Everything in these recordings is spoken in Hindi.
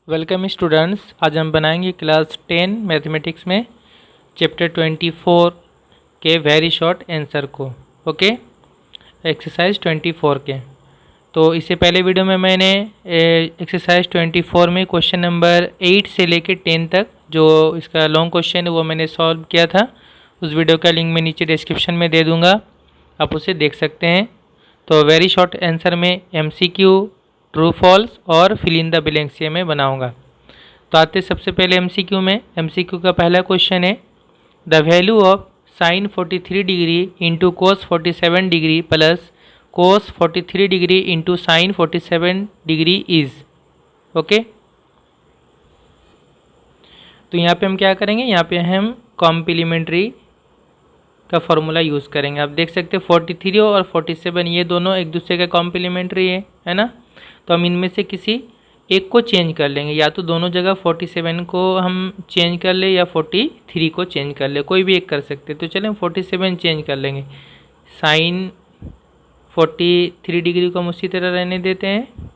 वेलकम स्टूडेंट्स, आज हम बनाएंगे क्लास 10 मैथमेटिक्स में चैप्टर 24 के वेरी शॉर्ट आंसर को। ओके, एक्सरसाइज 24 के। तो इससे पहले वीडियो में मैंने एक्सरसाइज 24 में क्वेश्चन नंबर 8 से लेकर 10 तक जो इसका लॉन्ग क्वेश्चन है वो मैंने सॉल्व किया था। उस वीडियो का लिंक मैं नीचे डिस्क्रिप्शन में दे दूँगा, आप उसे देख सकते हैं। तो वेरी शॉर्ट आंसर में MCQ, ट्रू फॉल्स और फिल इन द ब्लैंक्स ये मैं बनाऊंगा। तो आते सबसे पहले MCQ में। MCQ का पहला क्वेश्चन है, the value of sign 43 degree into cos 47 degree plus cos 43 degree into sine 47 degree is. Okay, तो यहाँ पे हम क्या करेंगे, यहाँ पे हम कॉम्प्लीमेंट्री का फॉर्मूला यूज़ करेंगे। आप देख सकते हैं 43 और 47 ये दोनों एक दूसरे के कॉम्प्लीमेंट्री है ना। तो हम इनमें से किसी एक को चेंज कर लेंगे, या तो दोनों जगह 47 को हम चेंज कर ले या 43 को चेंज कर ले, कोई भी एक कर सकते। तो चलें 47 चेंज कर लेंगे। साइन 43 डिग्री को हम उसी तरह रहने देते हैं,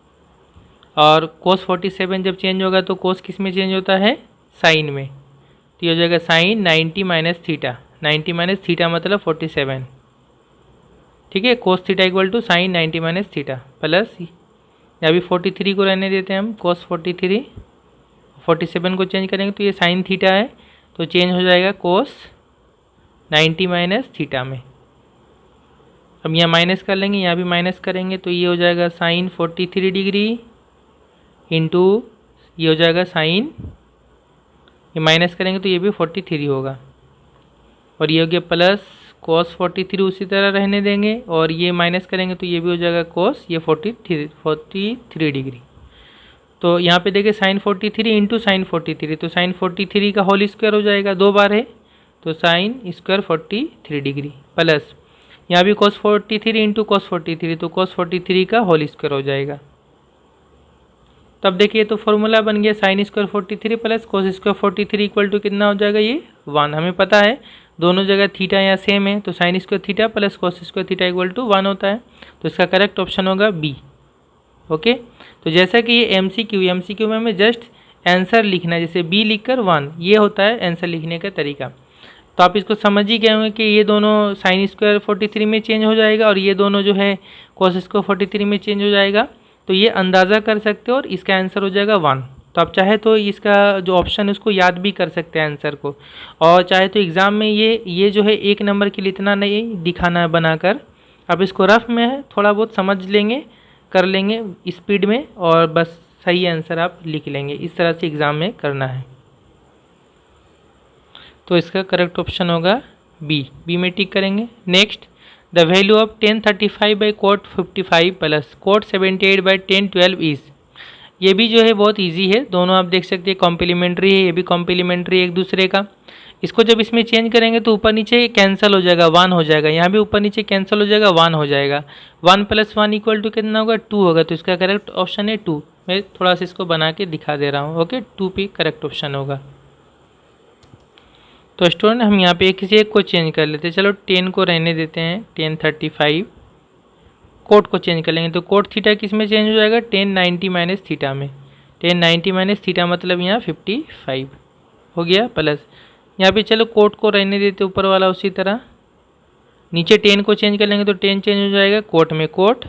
और कोस 47 जब चेंज होगा तो कोस किस में चेंज होता है, साइन में। तो ये हो जाएगा sine 90 minus theta. 90 minus theta मतलब 47, ठीक है। Cos theta equal to sine 90 minus theta plus, या भी 43 को रहने देते हैं हम, कोस 43, 47 को चेंज करेंगे तो ये साइन थीटा है तो चेंज हो जाएगा कोस 90 माइनस थीटा में। अब यहाँ माइनस कर लेंगे, यहाँ भी माइनस करेंगे तो ये हो जाएगा साइन 43 डिग्री इंटू ये हो जाएगा साइन, ये माइनस करेंगे तो ये भी 43 होगा, और ये हो गया प्लस कोस 43 उसी तरह रहने देंगे, और ये माइनस करेंगे तो ये भी हो जाएगा कोस ये 43 डिग्री। तो यहाँ पे देखिए साइन 43 इंटू साइन 43, तो साइन 43 का होल स्क्वायर हो जाएगा, दो बार है तो साइन स्क्वायर 43 डिग्री, प्लस यहाँ भी कोस 43 इंटू कोस 43, तो कोस 43 का होल स्क्वायर हो जाएगा। तब देखिए तो फॉर्मूला बन गया sine square 43 plus cos square 43 equal to कितना हो जाएगा, ये 1। हमें पता है दोनों जगह थीटा यहाँ सेम है, तो sine square theta plus cos square theta equal to 1 होता है। तो इसका करेक्ट ऑप्शन होगा बी। ओके, तो जैसा कि ये MCQ में हमें जस्ट आंसर लिखना है, जैसे बी लिख कर 1, ये होता है आंसर लिखने का तरीका। तो आप इसको समझ ही गए होंगे कि ये दोनों साइन स्क्वायर 43 में चेंज हो जाएगा और ये दोनों जो है कोस स्क्वायर 43 में चेंज हो जाएगा। तो ये अंदाज़ा कर सकते हो और इसका आंसर हो जाएगा 1। तो आप चाहे तो इसका जो ऑप्शन है उसको याद भी कर सकते हैं आंसर को, और चाहे तो एग्ज़ाम में ये जो है 1 नंबर के लिए इतना नहीं दिखाना है बनाकर, आप इसको रफ में थोड़ा बहुत समझ लेंगे, कर लेंगे स्पीड में, और बस सही आंसर आप लिख लेंगे। इस तरह से एग्ज़ाम में करना है। तो इसका करेक्ट ऑप्शन होगा बी में टिक करेंगे। Next, the value of tan 35 by cot 55 plus cot 78 by tan 12 is. ये भी जो है बहुत इजी है, दोनों आप देख सकते हैं कॉम्प्लीमेंट्री है, ये भी कॉम्प्लीमेंट्री है एक दूसरे का। इसको जब इसमें चेंज करेंगे तो ऊपर नीचे कैंसिल हो जाएगा, 1 हो जाएगा, यहाँ भी ऊपर नीचे कैंसिल हो जाएगा, 1 हो जाएगा। 1 + 1 इक्वल टू कितना होगा, 2 होगा। तो इसका करेक्ट ऑप्शन है 2। मैं थोड़ा सा इसको बना के दिखा दे रहा हूँ। ओके, 2 पे करेक्ट ऑप्शन होगा। तो स्टूडेंट हम यहाँ पे किसी एक को चेंज कर लेते हैं। चलो 10 को रहने देते हैं, tan 35। कोट को चेंज कर लेंगे तो कोट थीटा किस में चेंज हो जाएगा, tan 90 माइनस थीटा में। tan 90 माइनस थीटा मतलब यहाँ 55 हो गया, प्लस यहाँ पे चलो कोट को रहने देते ऊपर वाला उसी तरह, नीचे tan को चेंज कर लेंगे तो tan चेंज हो जाएगा कोट में, कोट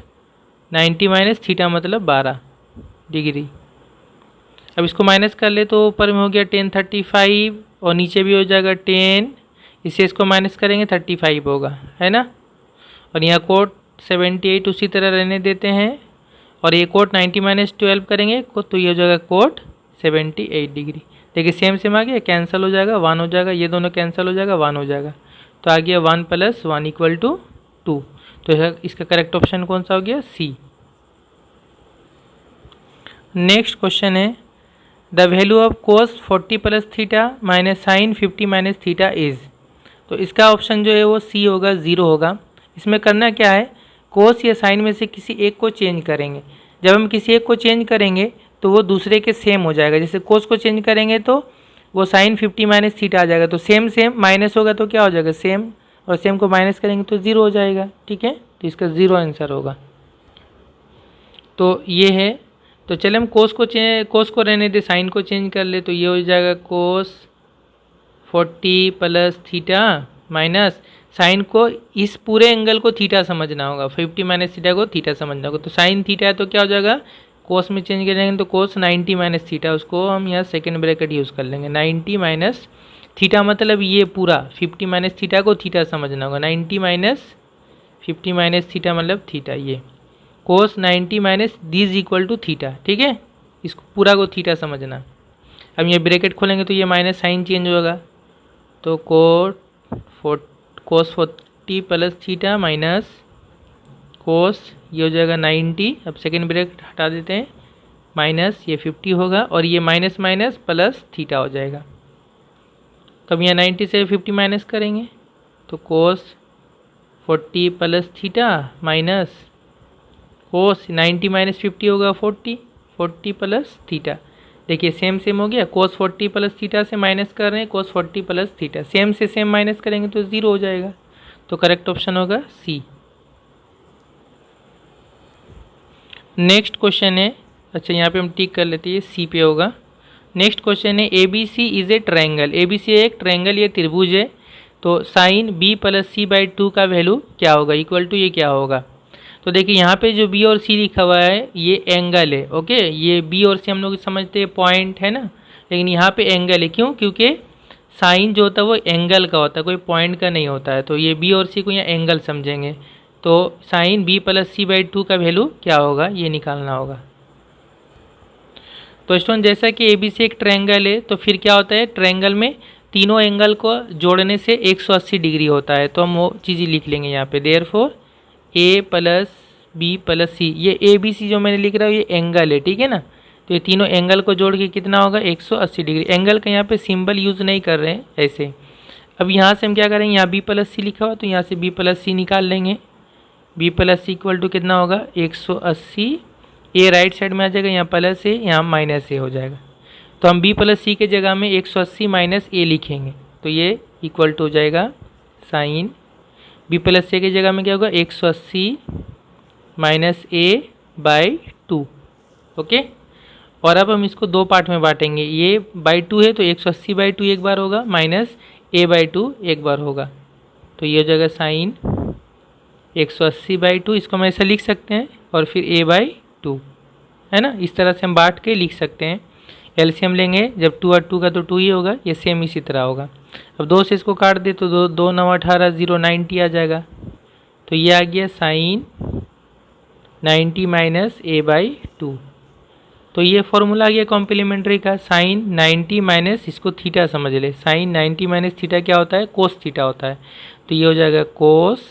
90 माइनस थीटा मतलब 12 डिग्री। अब इसको माइनस कर ले तो ऊपर में हो गया tan 35 और नीचे भी हो जाएगा tan, इससे इसको माइनस करेंगे 35 होगा, है ना। और यहाँ कोट 78 उसी तरह रहने देते हैं, और ये कोट 90 माइनस 12 करेंगे तो ये हो जाएगा कोट 78 डिग्री। देखिए सेम आ गया, कैंसिल हो जाएगा, 1 हो जाएगा, ये दोनों कैंसिल हो जाएगा, 1 हो जाएगा। तो आ गया 1 + 1 इक्वल टू 2। तो इसका करेक्ट ऑप्शन कौन सा हो गया, सी। नेक्स्ट क्वेश्चन है, the value of cos 40 plus theta minus sine 50 minus theta is. तो इसका ऑप्शन जो है वो सी होगा, 0 होगा। इसमें करना क्या है, कोस या साइन में से किसी एक को चेंज करेंगे। जब हम किसी एक को चेंज करेंगे तो वो दूसरे के सेम हो जाएगा। जैसे कोस को चेंज करेंगे तो वो साइन 50 माइनस थीटा आ जाएगा, तो सेम माइनस होगा तो क्या हो जाएगा, सेम, और सेम को माइनस करेंगे तो 0 हो जाएगा, ठीक है। तो इसका 0 आंसर होगा। तो ये है, तो चले हम कोस को रहने दे, साइन को चेंज कर ले। तो ये हो जाएगा कोस 40 प्लस थीटा माइनस साइन को, इस पूरे एंगल को थीटा समझना होगा, 50 माइनस थीटा को थीटा समझना होगा। तो साइन थीटा है तो क्या हो जाएगा, कोस में चेंज करेंगे तो कोस 90 माइनस थीटा, उसको हम यहाँ सेकेंड ब्रैकेट यूज़ कर लेंगे। 90 माइनस थीटा मतलब ये पूरा 50 माइनस थीटा को थीटा समझना होगा। 90 माइनस 50 माइनस थीटा मतलब थीटा, ये cos 90 minus this equal to theta. ठीक है, इसको पूरा को थीटा समझना। अब ये ब्रैकेट खोलेंगे तो ये माइनस साइन चेंज होगा, तो कोस 40 प्लस थीटा माइनस कोस, ये हो जाएगा 90। अब सेकेंड ब्रैकेट हटा देते हैं, माइनस ये 50 होगा और ये माइनस माइनस प्लस थीटा हो जाएगा। तब यहाँ 90 से 50 माइनस करेंगे तो कोस 40 plus theta minus cos 90 minus 50 होगा 40 प्लस थीटा। देखिए सेम सेम हो गया, कोस 40 प्लस थीटा से माइनस कर रहे हैं कोस 40 प्लस थीटा, सेम से सेम माइनस करेंगे तो 0 हो जाएगा। तो करेक्ट ऑप्शन होगा सी। नेक्स्ट क्वेश्चन है, अच्छा यहाँ पे हम टिक कर लेते हैं, ये सी पे होगा। नेक्स्ट क्वेश्चन है A B C is a triangle. A B C एक ट्रायंगल, ये त्रिभुज है। तो sine B plus C by 2 का वैल्यू क्या होगा, इक्वल टू ये क्या होगा। तो देखिए यहाँ पे जो बी और सी लिखा हुआ है ये एंगल है। ओके, ये बी और सी हम लोग समझते हैं पॉइंट है ना, लेकिन यहाँ पे एंगल है। क्यों, क्योंकि साइन जो होता है वो एंगल का होता है, कोई पॉइंट का नहीं होता है। तो ये बी और सी को यहाँ एंगल समझेंगे। तो sine B plus C by 2 का वैल्यू क्या होगा, ये निकालना होगा। तो स्टूडेंट जैसा कि ए बी सी एक ट्रायंगल है, तो फिर क्या होता है, ट्रायंगल में तीनों एंगल को जोड़ने से 180 डिग्री होता है। तो हम वो चीज़ लिख लेंगे यहाँ पे, देयरफॉर ए प्लस बी प्लस सी, ये ए बी सी जो मैंने लिख रहा हूँ ये एंगल है। ठीक है ना, तो ये तीनों एंगल को जोड़ के कितना होगा 180 डिग्री। एंगल का यहाँ पे सिंबल यूज़ नहीं कर रहे हैं ऐसे। अब यहाँ से हम क्या करेंगे, यहाँ बी प्लस सी लिखा हुआ तो यहाँ से बी प्लस सी निकाल लेंगे। B plus C equal to कितना होगा 180, ए राइट साइड में आ जाएगा, यहाँ प्लस ए यहाँ माइनस ए हो जाएगा। तो हम बी प्लस सी के जगह में 180 माइनस ए लिखेंगे, तो ये इक्वल टू हो जाएगा साइन बी प्लस सी की जगह में क्या होगा 180 माइनस ए बाई 2। ओके, और अब हम इसको दो पार्ट में बांटेंगे। ये बाई 2 है तो 180 बाई 2 एक बार होगा, माइनस ए बाई 2 एक बार होगा। तो ये हो जाएगा साइन 180 बाई 2, इसको हम ऐसा लिख सकते हैं, और फिर ए बाई 2 है ना। इस तरह से हम बांट के लिख सकते हैं। एलसीएम लेंगे जब 2 और 2 का तो 2 ही होगा, ये सेम इसी तरह होगा। अब 2 से इसको काट दे तो 2 9 18 0 90 आ जाएगा। तो ये आ गया साइन 90 माइनस ए बाई 2। तो ये फॉर्मूला आ गया कॉम्प्लीमेंट्री का, साइन 90 माइनस, इसको थीटा समझ ले, साइन 90 माइनस थीटा क्या होता है, कोस थीटा होता है। तो ये हो जाएगा कोस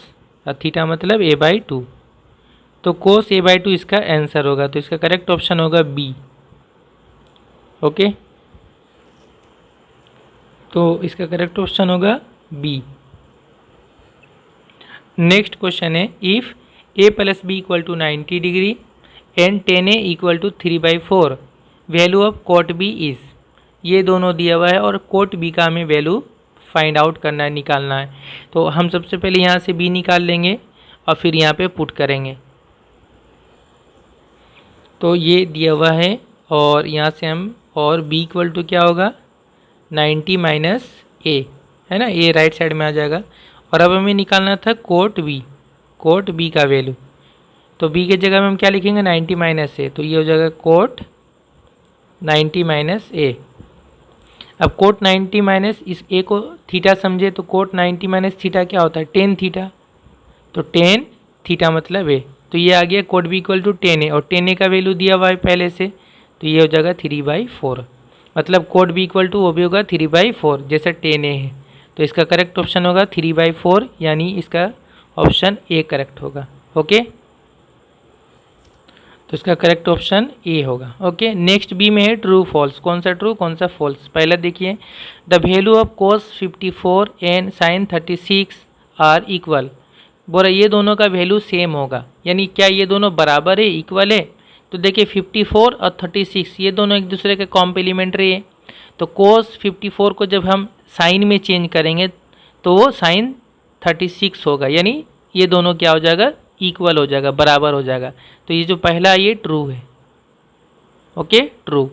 थीटा मतलब ए बाई 2। तो कोस ए बाई 2 इसका आंसर होगा। तो इसका करेक्ट ऑप्शन होगा बी। ओके, तो इसका करेक्ट ऑप्शन होगा बी। नेक्स्ट क्वेश्चन है, if A plus B equal to 90 degree and 10a equal to 3/4, value of cot B is. ये दोनों दिया हुआ है और कोट बी का हमें वैल्यू फाइंड आउट करना है, निकालना है। तो हम सबसे पहले यहाँ से बी निकाल लेंगे और फिर यहाँ पे पुट करेंगे। तो ये दिया हुआ है और यहाँ से हम, और b इक्वल टू क्या होगा 90 माइनस ए है ना, ए राइट साइड में आ जाएगा। और अब हमें निकालना था कोट बी का वैल्यू। तो b के जगह में हम क्या लिखेंगे 90 माइनस ए, तो ये हो जाएगा कोट 90 माइनस ए। अब कोट 90 माइनस इस ए को थीटा समझे, तो कोट 90 माइनस थीटा क्या होता है 10 थीटा। तो 10 थीटा मतलब ए। तो ये आ गया coat B equal to 10a, और 10a का वैल्यू दिया हुआ है पहले से, तो ये हो जाएगा 3/4। मतलब कोट बी इक्वल टू वो भी होगा 3/4 जैसा 10a है। तो इसका करेक्ट ऑप्शन होगा 3/4, यानी इसका ऑप्शन ए करेक्ट होगा। ओके, तो इसका करेक्ट ऑप्शन ए होगा। ओके, नेक्स्ट बी में है ट्रू फॉल्स। कौन सा ट्रू कौन सा फॉल्स, पहला देखिए, the value of cos 54 and sine 36 are equal. बोला ये दोनों का वैल्यू सेम होगा, यानी क्या ये दोनों बराबर है, इक्वल है। तो देखिए 54 और 36 ये दोनों एक दूसरे के कॉम्प्लीमेंट्री है। तो कोस 54 को जब हम साइन में चेंज करेंगे तो वो साइन 36 होगा, यानी ये दोनों क्या हो जाएगा, इक्वल हो जाएगा, बराबर हो जाएगा। तो ये जो पहला ये ट्रू है। Okay, true.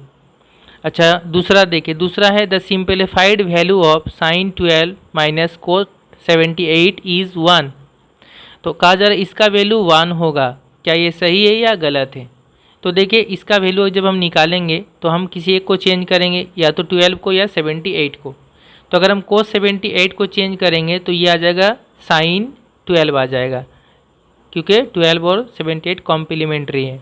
अच्छा, दूसरा देखिए, दूसरा है the simplified value of sine 12 minus cos 78 is 1। तो कहा जा रहा है इसका वैल्यू 1 होगा, क्या ये सही है या गलत है? तो देखिए, इसका वैल्यू जब हम निकालेंगे तो हम किसी एक को चेंज करेंगे, या तो 12 को या 78 को। तो अगर हम कोस 78 को चेंज करेंगे तो ये आ जाएगा साइन 12 आ जाएगा, क्योंकि 12 और 78 कॉम्प्लीमेंट्री है।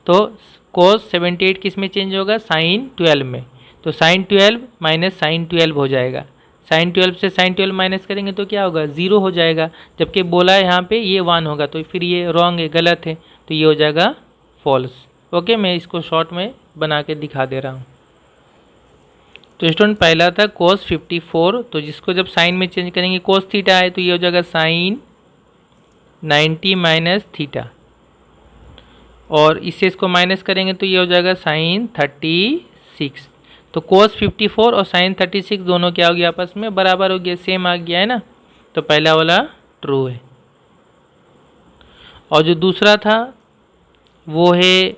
तो कोस 78 किस में चेंज होगा? साइन 12 में। तो साइन 12 माइनस साइन 12 हो जाएगा। साइन 12 से साइन 12 माइनस करेंगे तो क्या होगा? 0 हो जाएगा। जबकि बोला है यहाँ पे ये 1 होगा, तो फिर ये रॉन्ग है, गलत है, तो ये हो जाएगा फॉल्स। ओके, मैं इसको शॉर्ट में बना के दिखा दे रहा हूँ। तो स्टूडेंट, पहला था कोस 54, तो जिसको जब साइन में चेंज करेंगे, कोस थीटा है तो ये हो जाएगा साइन 90 माइनस थीटा, और इससे इसको माइनस करेंगे तो ये हो जाएगा साइन 36। तो कोस 54 और साइन 36 दोनों क्या हो गया? आपस में बराबर हो गया, सेम आ गया है ना। तो पहला वाला ट्रू है। और जो दूसरा था वो है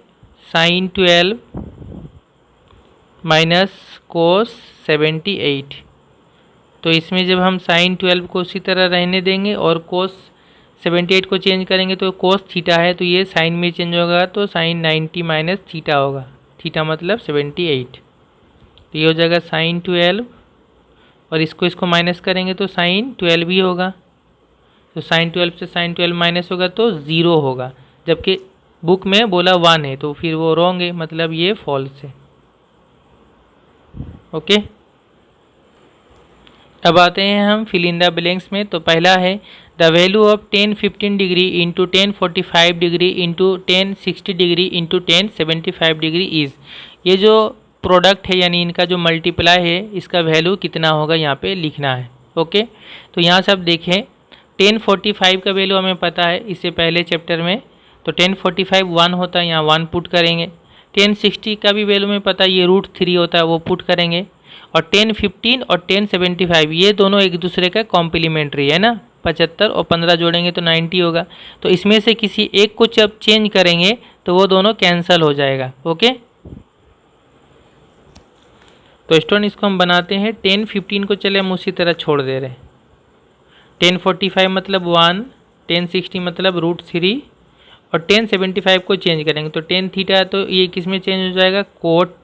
साइन 12 माइनस कोस 78। तो इसमें जब हम साइन 12 को उसी तरह रहने देंगे और कोस 78 को चेंज करेंगे तो कोस थीटा है, तो ये साइन में चेंज होगा, तो साइन 90 माइनस थीटा होगा। थीटा मतलब 78, तो ये हो जाएगा साइन 12, और इसको माइनस करेंगे तो साइन 12 ही होगा। तो साइन 12 से साइन 12 माइनस होगा तो 0 होगा, जबकि बुक में बोला 1 है, तो फिर वो रॉन्ग है, मतलब ये फॉल्स है। ओके, अब आते हैं हम फिल इन द ब्लैंक्स में। तो पहला है the value of 1015 degree into 1045 degree into 1060 degree into 1075 degree is. ये जो प्रोडक्ट है यानी इनका जो मल्टीप्लाई है, इसका वैल्यू कितना होगा यहाँ पे लिखना है। ओके, तो यहाँ से आप देखें 1045 का वैल्यू हमें पता है इससे पहले चैप्टर में, तो 1045 1 होता है, यहाँ 1 पुट करेंगे। 1060 का भी वैल्यू में पता है, ये √3 होता है, वो पुट करेंगे। और 1015 और 1075 ये दोनों एक दूसरे का कॉम्प्लीमेंट्री है ना, 75 और 15 जोड़ेंगे तो 90 होगा। तो इसमें से किसी एक को जब चेंज करेंगे तो वो दोनों कैंसिल हो जाएगा। ओके, तो स्टूडेंट इसको हम बनाते हैं। 1015 को चले हम उसी तरह छोड़ दे रहे हैं। 1045 मतलब 1, 1060 मतलब √3, और 1075 को चेंज करेंगे तो 10 थीटा, तो ये किस में चेंज हो जाएगा? Cot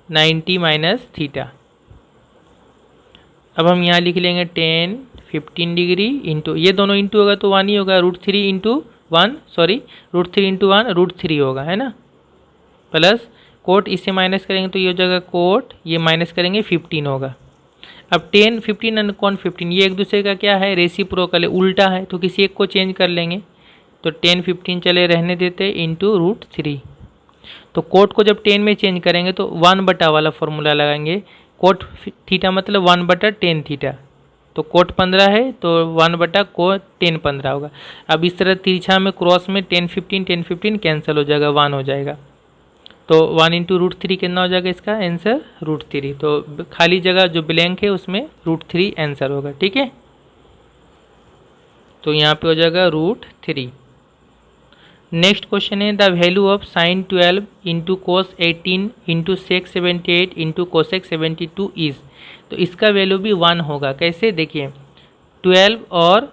90 minus theta. अब हम यहाँ लिख लेंगे 1015 डिग्री इंटू, ये दोनों इंटू होगा तो 1 ही होगा, √3 इंटू 1, सॉरी √3 इंटू 1 √3 होगा, है ना, प्लस कोट इससे माइनस करेंगे तो ये हो जाएगा कोट, ये माइनस करेंगे 15 होगा। अब 10 15 एंड कौन 15, ये एक दूसरे का क्या है? रेसिप्रोकल है, उल्टा है, तो किसी एक को चेंज कर लेंगे। तो 10 15 चले रहने देते इंटू √3। तो कोट को जब 10 में चेंज करेंगे तो 1 वाला फॉर्मूला लगाएंगे। कोट थीटा मतलब 1/10 थीटा, तो कोट 15 है तो 1/कोट 10 15 होगा। अब इस तरह तिरछा में क्रॉस में 10 15 कैंसिल हो जाएगा, 1 हो जाएगा। तो 1 इंटू √3 कितना हो जाएगा? इसका आंसर √3। तो खाली जगह जो ब्लैंक है उसमें √3 आंसर होगा। ठीक है, तो यहाँ पे हो जाएगा √3। नेक्स्ट क्वेश्चन है the value of sine 12 into cos 18 into sec 78 into cosec 72 is. तो इसका वैल्यू भी 1 होगा। कैसे? देखिए 12 और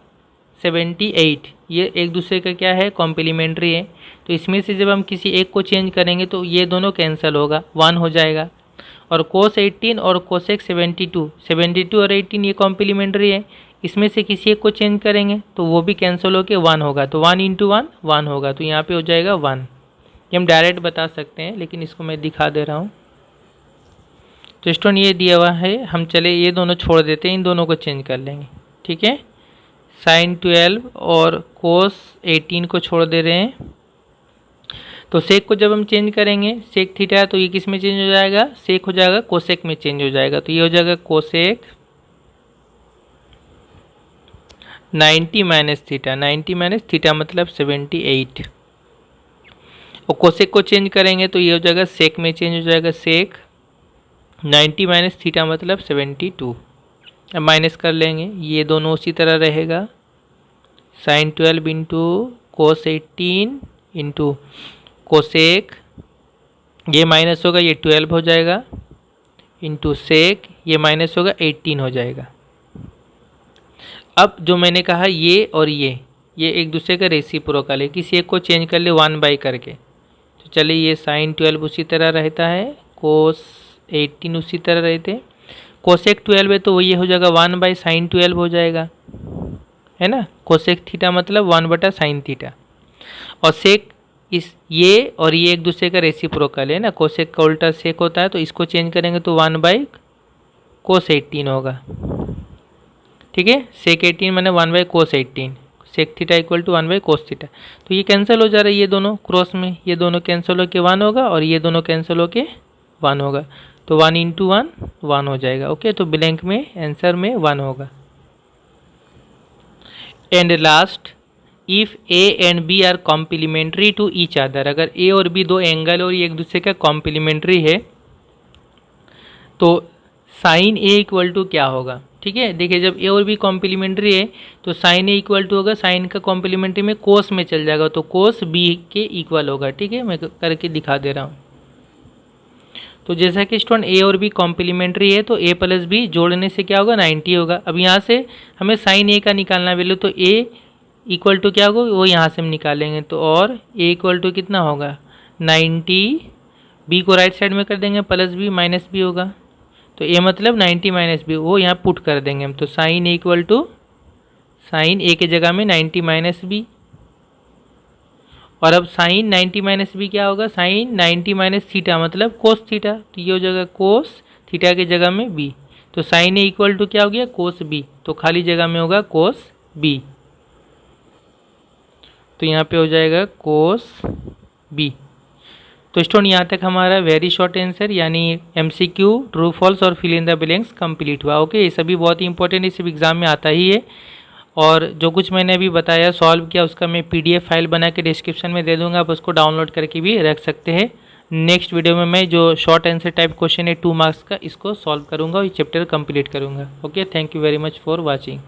78 ये एक दूसरे का क्या है? कॉम्प्लीमेंट्री है। तो इसमें से जब हम किसी एक को चेंज करेंगे तो ये दोनों कैंसिल होगा, 1 हो जाएगा। और कोस 18 और कोसेक 72 और 18 ये कॉम्प्लीमेंट्री है, इसमें से किसी एक को चेंज करेंगे तो वो भी कैंसिल होकर 1 होगा। तो 1 इंटू 1 1 होगा, तो यहाँ पे हो जाएगा 1। ये हम डायरेक्ट बता सकते हैं, लेकिन इसको मैं दिखा दे रहा हूँ। तो स्टूडेंट ये दिया हुआ है, हम चले ये दोनों छोड़ देते हैं, इन दोनों को चेंज कर लेंगे। ठीक है, साइन 12 और कोस 18 को छोड़ दे रहे हैं। तो सेक को जब हम चेंज करेंगे, सेक थीटा, तो ये किस में चेंज हो जाएगा? सेक हो जाएगा कोसेक में चेंज हो जाएगा। तो ये हो जाएगा cosec 90 minus theta, 90 minus theta मतलब 78। और कोसेक को चेंज करेंगे तो ये हो जाएगा सेक में चेंज हो जाएगा, सेक 90 माइनस थीटा मतलब 72। अब माइनस कर लेंगे, ये दोनों उसी तरह रहेगा। Sine 12 into cos 18 into cosec ये माइनस होगा, ये 12 हो जाएगा, इंटू सेक ये माइनस होगा 18 हो जाएगा। अब जो मैंने कहा ये और ये एक दूसरे का रेसिप्रोकल है, किसी एक को चेंज कर ले 1 करके। तो चलिए ये साइन 12 उसी तरह रहता है, कोस 18 उसी तरह रहते, कोसेक 12 है तो ये हो जाएगा 1/sin 12 हो जाएगा, है ना। कोसेक थीटा मतलब 1/sin थीटा। और सेक इस ये और ये एक दूसरे का रेसिप्रोकल है ना, कोसेक का उल्टा सेक होता है, तो इसको चेंज करेंगे तो 1/cos 18 होगा, ठीक है। सेक 18 मैंने 1/cos 18, sec theta equal to 1/cos theta. तो ये कैंसिल हो जा रहा है, ये दोनों क्रॉस में, ये दोनों कैंसिल होके 1 होगा और ये दोनों कैंसिल होके 1 होगा, तो 1 × 1 1 हो जाएगा। ओके, तो ब्लैंक में आंसर में 1 होगा। And last, if A and B are complementary to each other, अगर ए और बी दो एंगल और ये एक दूसरे का कॉम्प्लीमेंट्री है तो साइन ए इक्वल टू क्या होगा, ठीक है। देखिए जब ए और बी कॉम्प्लीमेंट्री है तो साइन ए इक्वल टू होगा, साइन का कॉम्प्लीमेंट्री में कोस में चल जाएगा तो कोस बी के इक्वल होगा, ठीक है। मैं करके दिखा दे रहा हूँ। तो जैसा कि स्टूडेंट ए और बी कॉम्प्लीमेंट्री है तो ए प्लस बी जोड़ने से क्या होगा 90 होगा। अब यहाँ से हमें साइन ए का निकालना वैल्यू, तो ए इक्वल टू क्या होगा वो यहाँ से हम निकालेंगे, तो और ए इक्वल टू कितना होगा 90, बी को राइट साइड में कर देंगे प्लस बी माइनस बी होगा, तो ए मतलब 90 माइनस बी वो यहाँ पुट कर देंगे हम, तो sine A equal to sine A के जगह में 90 माइनस बी। और अब साइन 90 माइनस बी क्या होगा, साइन 90 माइनस थीटा मतलब कोस थीटा, तो ये हो जाएगा कोस थीटा के जगह में बी, तो साइन ए इक्वल टू क्या हो गया कोस बी, तो खाली जगह में होगा कोस बी, तो यहाँ पे हो जाएगा कोस बी। तो स्टूडेंट यहाँ तक हमारा वेरी शॉर्ट आंसर यानी MCQ ट्रू फॉल्स और fill in the blanks complete हुआ। ओके, ये सभी बहुत ही इंपॉर्टेंट इस एग्ज़ाम में आता ही है। और जो कुछ मैंने अभी बताया सॉल्व किया उसका मैं PDF फाइल बना के डिस्क्रिप्शन में दे दूंगा, आप उसको डाउनलोड करके भी रख सकते हैं। नेक्स्ट वीडियो में मैं जो शॉर्ट आंसर टाइप क्वेश्चन है 2 मार्क्स का इसको सॉल्व करूँगा और ये चैप्टर कंप्लीट करूँगा। Okay, thank you very much for watching.